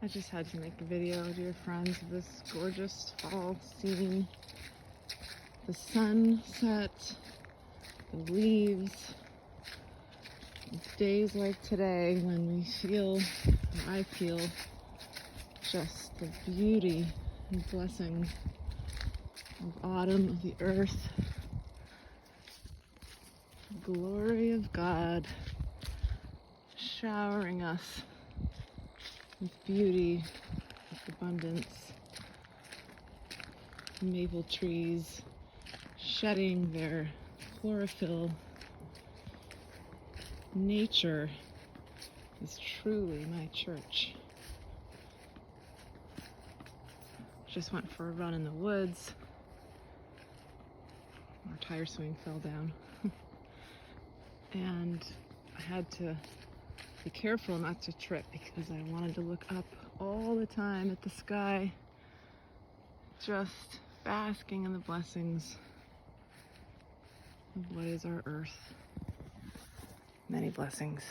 I just had to make a video, dear friends, of this gorgeous fall scene. The sunset, the leaves, days like today when we feel, or I feel, just the beauty and blessing of autumn, of the earth, the glory of God showering us with beauty, with abundance. Maple trees shedding their chlorophyll. Nature is truly my church. Just went for a run in the woods. Our tire swing fell down. And I had to be careful not to trip because I wanted to look up all the time at the sky, just basking in the blessings of what is our earth. Many blessings.